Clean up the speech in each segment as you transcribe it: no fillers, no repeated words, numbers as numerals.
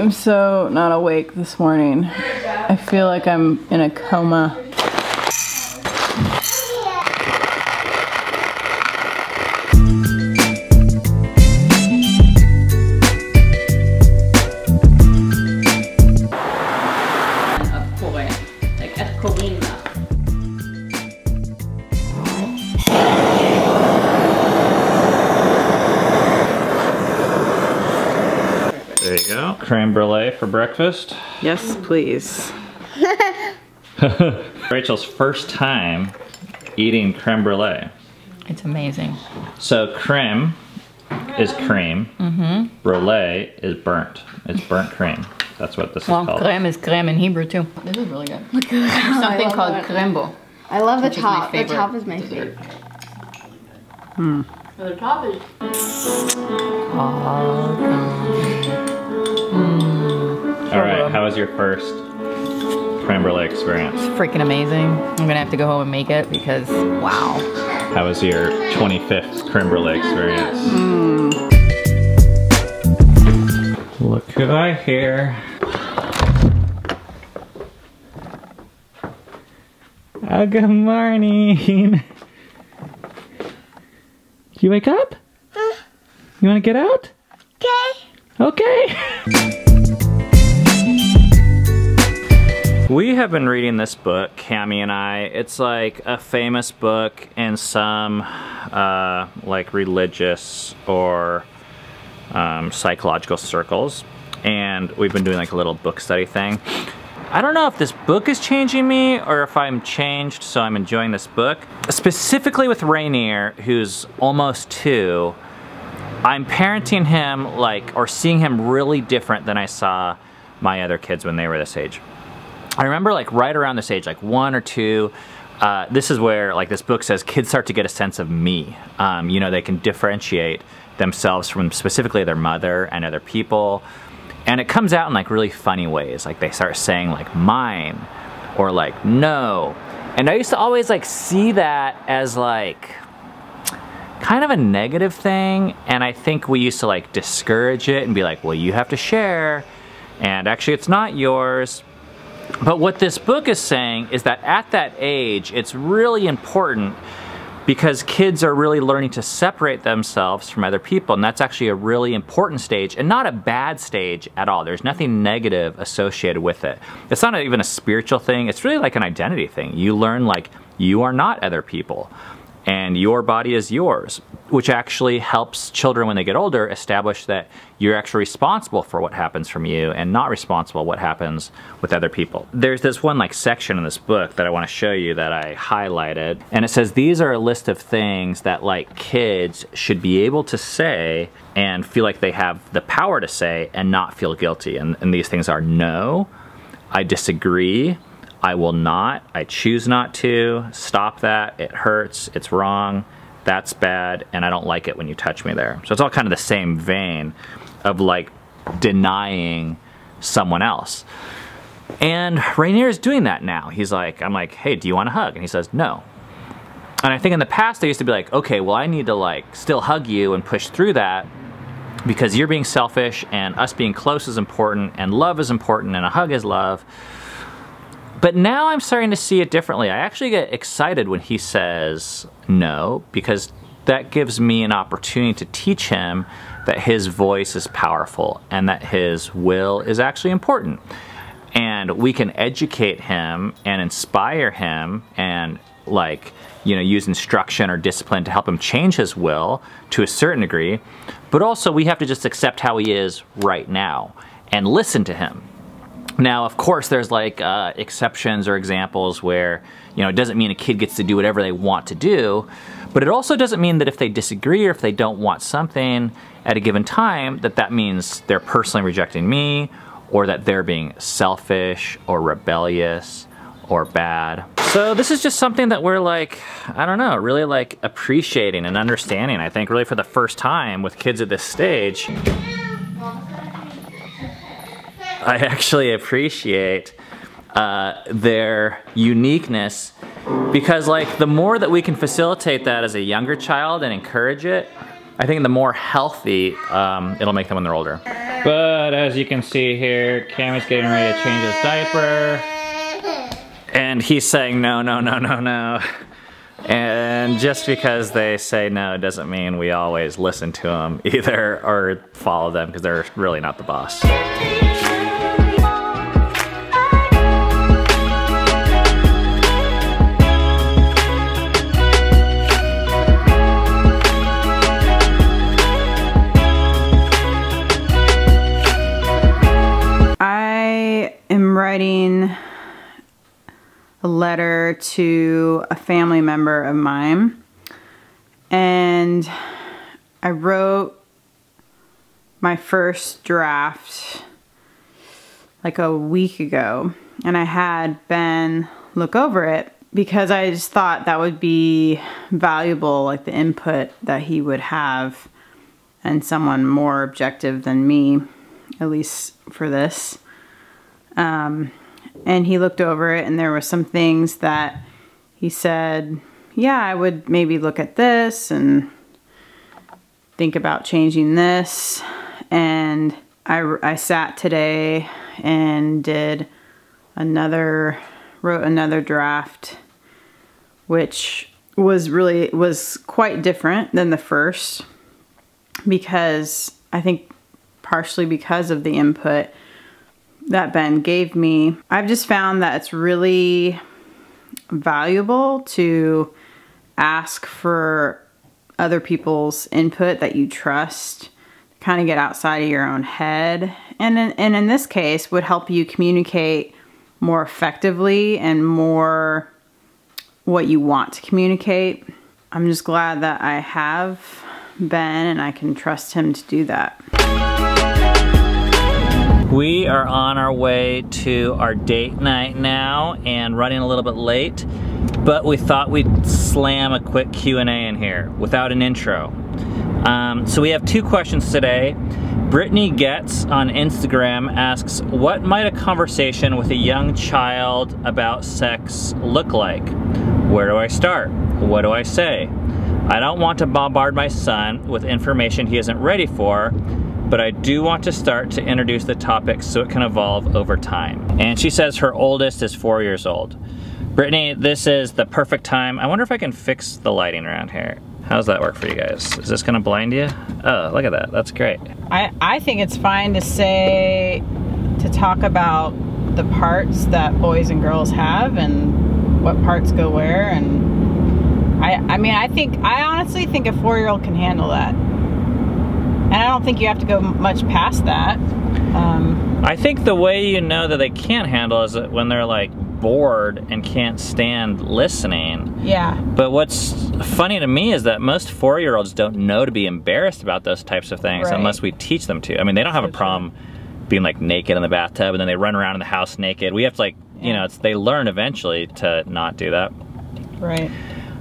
I'm so not awake this morning. I feel like I'm in a coma. There you go. Creme brulee for breakfast. Yes, please. Rachel's first time eating creme brulee. It's amazing. So creme is cream. Brulee is burnt. It's burnt cream. That's what this is called. Well, creme is creme in Hebrew too. This is really good. There's something called crembo. I love the top. The top is my favorite. The top is... All right, how was your first creme brulee experience? It's freaking amazing. I'm gonna have to go home and make it because, wow. How was your 25th creme brulee experience? Look who I hear. Oh, good morning. You wake up? You wanna get out? Okay. We have been reading this book, Cammie and I. It's like a famous book in some like religious or psychological circles. And we've been doing like a little book study thing. I don't know if this book is changing me or if I'm changed, so I'm enjoying this book. Specifically with Rainier, who's almost 2, I'm parenting him like, or seeing him really different than I saw my other kids when they were this age. I remember like right around this age, like 1 or 2, this is where like this book says kids start to get a sense of me. You know, they can differentiate themselves from specifically their mother and other people. And it comes out in like really funny ways. Like they start saying like mine or like no. And I used to always like see that as like kind of a negative thing. And I think we used to like discourage it and be like, well, you have to share. And actually it's not yours. But what this book is saying is that at that age, it's really important because kids are really learning to separate themselves from other people. And that's actually a really important stage and not a bad stage at all. There's nothing negative associated with it. It's not even a spiritual thing. It's really like an identity thing. You learn like you are not other people and your body is yours, which actually helps children when they get older establish that you're actually responsible for what happens from you and not responsible what happens with other people. There's this one like section in this book that I want to show you that I highlighted, and it says these are a list of things that like kids should be able to say and feel like they have the power to say and not feel guilty. And these things are no, I disagree, I will not, I choose not to, stop that, it hurts, it's wrong, that's bad, and I don't like it when you touch me there. So it's all kind of the same vein of like denying someone else. And Rainier is doing that now. He's like, I'm like, hey, do you want a hug? And he says, no. And I think in the past I used to be like, okay, well I need to like still hug you and push through that because you're being selfish and us being close is important and love is important and a hug is love. But now I'm starting to see it differently. I actually get excited when he says no, because that gives me an opportunity to teach him that his voice is powerful and that his will is actually important. And we can educate him and inspire him and like, you know, use instruction or discipline to help him change his will to a certain degree. But also we have to just accept how he is right now and listen to him. Now, of course, there's like exceptions or examples where, you know, it doesn't mean a kid gets to do whatever they want to do, but it also doesn't mean that if they disagree or if they don't want something at a given time, that that means they're personally rejecting me or that they're being selfish or rebellious or bad. So this is just something that we're like, I don't know, really like appreciating and understanding, I think, really for the first time with kids at this stage. I actually appreciate their uniqueness because like the more that we can facilitate that as a younger child and encourage it, I think the more healthy it'll make them when they're older. But as you can see here, Cammy's getting ready to change his diaper. And he's saying no, no, no, no, no. And just because they say no doesn't mean we always listen to them either or follow them, because they're really not the boss. I am writing a letter to a family member of mine, and I wrote my first draft like a week ago, and I had Ben look over it because I just thought that would be valuable, like the input that he would have, and someone more objective than me, at least for this. And he looked over it, and there were some things that he said, yeah, I would maybe look at this and think about changing this. And I sat today and wrote another draft, which was quite different than the first, because I think partially because of the input that Ben gave me. I've just found that it's really valuable to ask for other people's input that you trust, kind of get outside of your own head, and in this case would help you communicate more effectively and more what you want to communicate. I'm just glad that I have Ben and I can trust him to do that. We are on our way to our date night now and running a little bit late, but we thought we'd slam a quick Q&A in here without an intro. So we have two questions today. Brittany Getz on Instagram asks, what might a conversation with a young child about sex look like? Where do I start? What do I say? I don't want to bombard my son with information he isn't ready for, but I do want to start to introduce the topic so it can evolve over time. And she says her oldest is 4 years old. Brittany, this is the perfect time. I wonder if I can fix the lighting around here. How does that work for you guys? Is this gonna blind you? Oh, look at that, that's great. I think it's fine to talk about the parts that boys and girls have and what parts go where, and I honestly think a 4-year-old can handle that. And I don't think you have to go much past that. I think the way you know that they can't handle is that when they're like bored and can't stand listening. Yeah. But what's funny to me is that most 4-year-olds don't know to be embarrassed about those types of things, right, unless we teach them to. I mean, they don't have a problem being like naked in the bathtub and then they run around in the house naked. We have to, like, you know, they learn eventually to not do that. Right.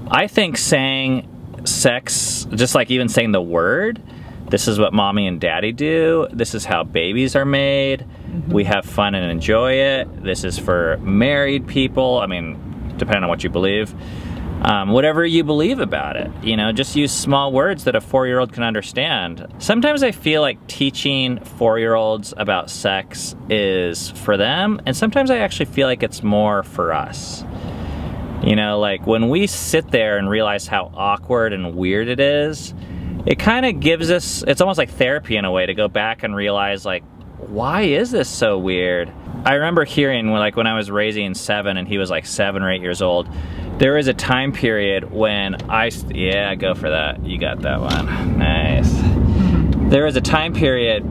I think saying sex, just like even saying the word, this is what mommy and daddy do, this is how babies are made, we have fun and enjoy it, this is for married people, I mean, depending on what you believe. Whatever you believe about it, you know, just use small words that a 4-year-old can understand. Sometimes I feel like teaching 4-year-olds about sex is for them, and sometimes I actually feel like it's more for us. You know, like when we sit there and realize how awkward and weird it is, it kind of gives us, it's almost like therapy in a way, to go back and realize, like, why is this so weird? I remember hearing, like, when I was raising 7 and he was like 7 or 8 years old, there was a time period when yeah, go for that, you got that one, nice. There was a time period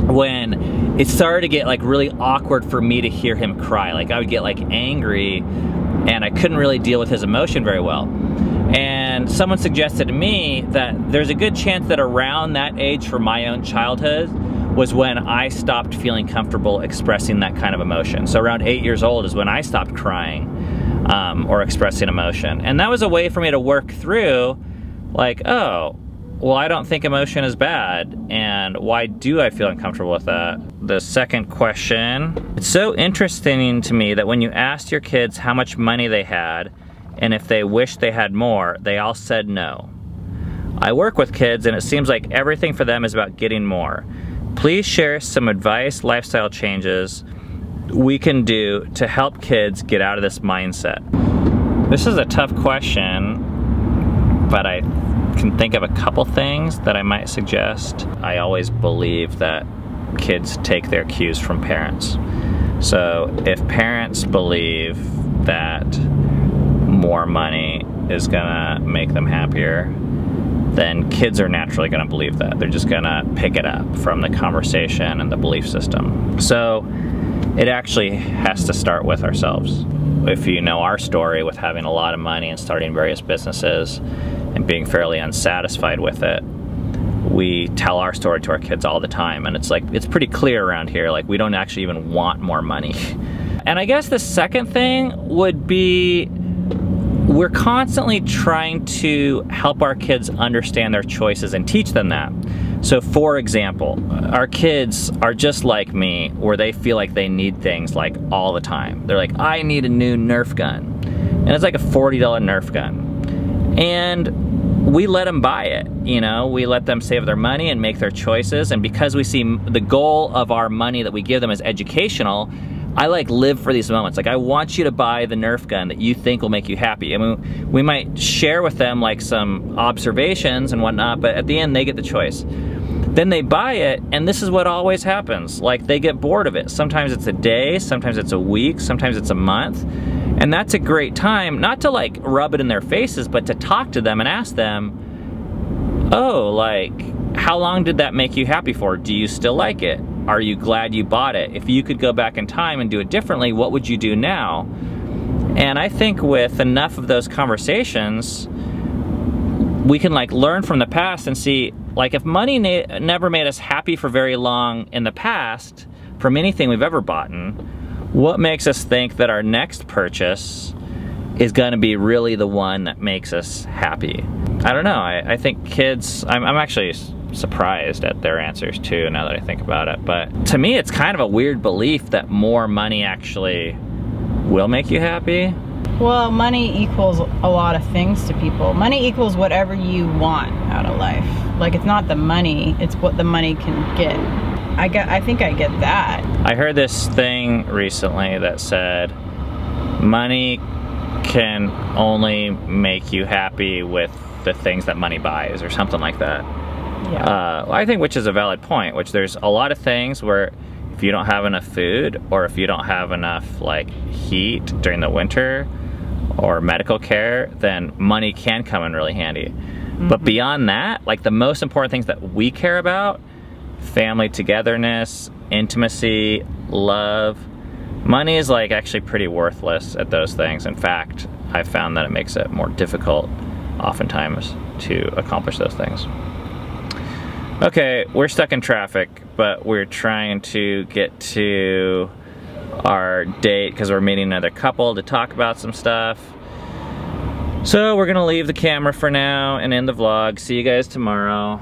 when it started to get like really awkward for me to hear him cry. Like I would get like angry and I couldn't really deal with his emotion very well. And someone suggested to me that there's a good chance that around that age for my own childhood was when I stopped feeling comfortable expressing that kind of emotion. So around 8 years old is when I stopped crying or expressing emotion. And that was a way for me to work through, like, oh, well, I don't think emotion is bad, and why do I feel uncomfortable with that? The second question, it's so interesting to me that when you asked your kids how much money they had and if they wished they had more, they all said no. I work with kids and it seems like everything for them is about getting more. Please share some advice, lifestyle changes we can do to help kids get out of this mindset. This is a tough question, but I can think of a couple things that I might suggest. I always believe that kids take their cues from parents. So if parents believe that more money is gonna make them happier, then kids are naturally gonna believe that. They're just gonna pick it up from the conversation and the belief system. So it actually has to start with ourselves. If you know our story with having a lot of money and starting various businesses and being fairly unsatisfied with it, we tell our story to our kids all the time, and it's like, it's pretty clear around here, like we don't actually even want more money. And I guess the second thing would be, we're constantly trying to help our kids understand their choices and teach them that. So for example, our kids are just like me, where they feel like they need things like all the time. They're like, I need a new Nerf gun. And it's like a $40 Nerf gun. And we let them buy it, you know? We let them save their money and make their choices. And because we see the goal of our money that we give them as educational, I like live for these moments. Like, I want you to buy the Nerf gun that you think will make you happy. I mean, we might share with them like some observations and whatnot, but at the end they get the choice. Then they buy it, and this is what always happens. Like, they get bored of it. Sometimes it's a day, sometimes it's a week, sometimes it's a month. And that's a great time, not to like rub it in their faces, but to talk to them and ask them, oh, like, how long did that make you happy for? Do you still like it? Are you glad you bought it? If you could go back in time and do it differently, what would you do now? And I think with enough of those conversations, we can like learn from the past and see, like, if money never made us happy for very long in the past from anything we've ever bought, what makes us think that our next purchase is gonna be really the one that makes us happy? I don't know, I think kids, I'm actually surprised at their answers too, now that I think about it. But to me, it's kind of a weird belief that more money actually will make you happy. Well, money equals a lot of things to people. Money equals whatever you want out of life. Like, it's not the money, it's what the money can get. I think I get that. I heard this thing recently that said money can only make you happy with the things that money buys, or something like that. Yeah. I think, which is a valid point, which there's a lot of things where if you don't have enough food, or if you don't have enough like heat during the winter or medical care, then money can come in really handy. But beyond that, like the most important things that we care about, family togetherness, intimacy, love, money is like actually pretty worthless at those things. In fact, I've found that it makes it more difficult oftentimes to accomplish those things. Okay, we're stuck in traffic, but we're trying to get to our date because we're meeting another couple to talk about some stuff. So we're gonna leave the camera for now and end the vlog. See you guys tomorrow.